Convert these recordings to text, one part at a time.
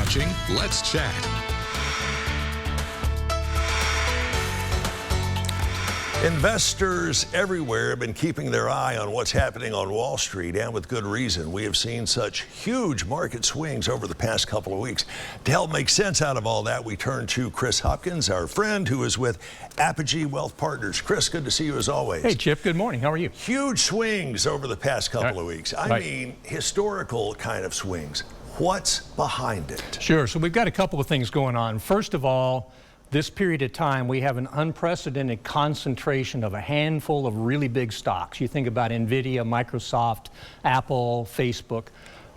watching Let's Chat. Investors everywhere have been keeping their eye on what's happening on Wall Street, and with good reason. We have seen such huge market swings over the past couple of weeks. To help make sense out of all that, we turn to Chris Hopkins, our friend who is with Apogee Wealth Partners. Chris, good to see you as always. Hey, Chip, good morning. How are you? Huge swings over the past couple of weeks. I mean, historical kind of swings. What's behind it? Sure. So we've got a couple of things going on. First of all, this period of time, we have an unprecedented concentration of a handful of really big stocks. You think about NVIDIA, Microsoft, Apple, Facebook.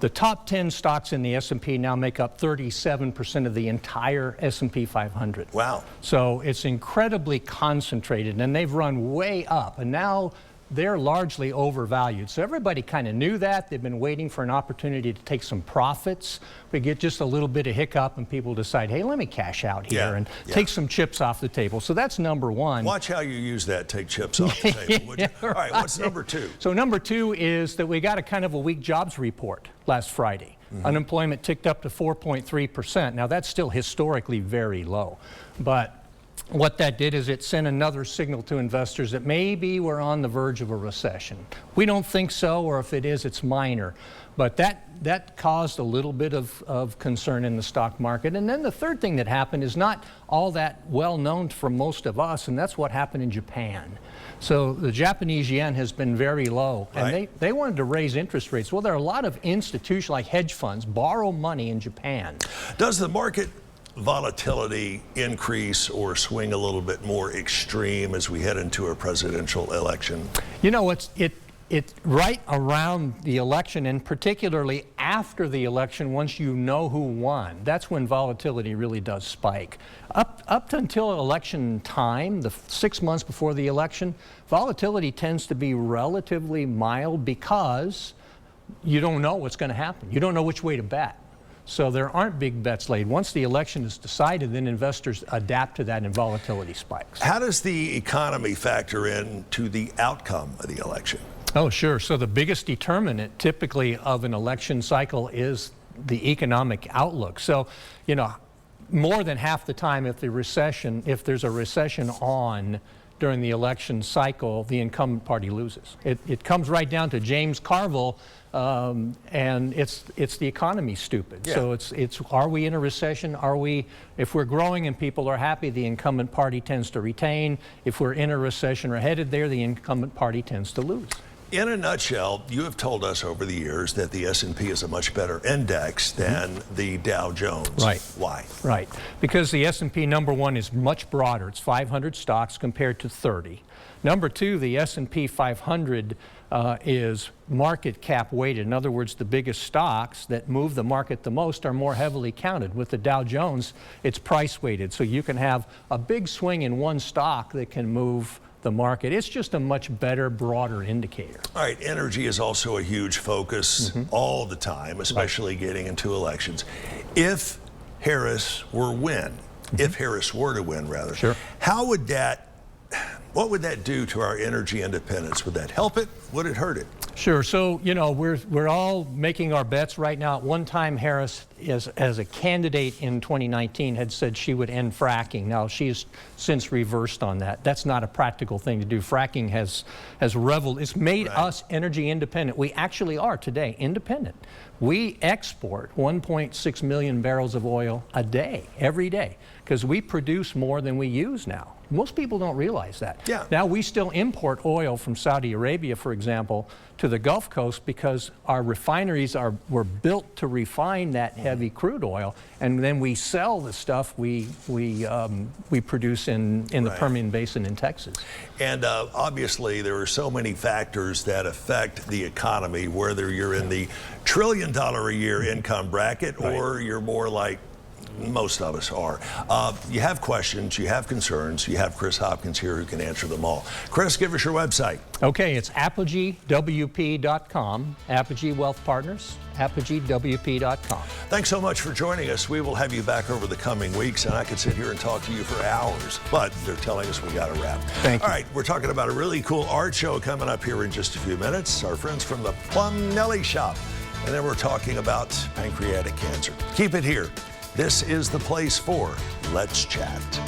The top 10 stocks in the S&P now make up 37% of the entire S&P 500. Wow. So it's incredibly concentrated, and they've run way up. And now they're largely overvalued. So everybody kind of knew that. They've been waiting for an opportunity to take some profits. We get just a little bit of hiccup and people decide, hey, let me cash out here and take some chips off the table. So that's number one. Watch how you use that, take chips off the table, would you? All right, what's number two? So number two is that we got a kind of a weak jobs report last Friday. Unemployment ticked up to 4.3%. Now that's still historically very low. But what that did is it sent another signal to investors that maybe we're on the verge of a recession. We don't think so, or if it is, it's minor. But that caused a little bit of concern in the stock market. And then the third thing that happened is not all that well known for most of us, and that's what happened in Japan. So the Japanese yen has been very low, and they wanted to raise interest rates. Well, there are a lot of institutions like hedge funds borrow money in Japan. Does the market volatility increase or swing a little bit more extreme as we head into a presidential election? You know, it's right around the election, and particularly after the election, once you know who won, that's when volatility really does spike. Up until election time, the 6 months before the election, volatility tends to be relatively mild because you don't know what's going to happen. You don't know which way to bet. So there aren't big bets laid. Once the election is decided, then investors adapt to that and volatility spikes. How does the economy factor into the outcome of the election? Oh, sure. So the biggest determinant typically of an election cycle is the economic outlook. So, you know, more than half the time if there's a recession on during the election cycle, the incumbent party loses. It comes right down to James Carville, and it's the economy, stupid. Yeah. So it's are we in a recession? If we're growing and people are happy, the incumbent party tends to retain. If we're in a recession or headed there, the incumbent party tends to lose. In a nutshell, you have told us over the years that the S&P is a much better index than the Dow Jones. Right. Why? Right. Because the S&P, number one, is much broader. It's 500 stocks compared to 30. Number two, the S&P 500 is market cap weighted. In other words, the biggest stocks that move the market the most are more heavily counted. With the Dow Jones, it's price weighted. So you can have a big swing in one stock that can move the market. It's just a much better, broader indicator. All right, energy is also a huge focus all the time, especially getting into elections. If Harris were to win, rather, sure. What would that do to our energy independence? Would that help it? Would it hurt it? Sure. So, you know, we're all making our bets right now. At one time, Harris, as a candidate in 2019, had said she would end fracking. Now, she's since reversed on that. That's not a practical thing to do. Fracking it's made us energy independent. We actually are today independent. We export 1.6 million barrels of oil a day, every day, because we produce more than we use now. Most people don't realize that. Yeah. Now we still import oil from Saudi Arabia, for example, to the Gulf Coast because our refineries were built to refine that heavy crude oil, and then we sell the stuff we produce in the Permian Basin in Texas. And obviously there are so many factors that affect the economy, whether you're in the $1 trillion a year income bracket or you're more like most of us are. You have questions, you have concerns, you have Chris Hopkins here who can answer them all. Chris, give us your website. Okay, it's apogeewp.com, Apogee Wealth Partners, apogeewp.com. Thanks so much for joining us. We will have you back over the coming weeks, and I could sit here and talk to you for hours, but they're telling us we got to wrap. Thank you. All right, we're talking about a really cool art show coming up here in just a few minutes. Our friends from the Plum Nelly Shop. And then we're talking about pancreatic cancer. Keep it here. this is the place for Let's Chat.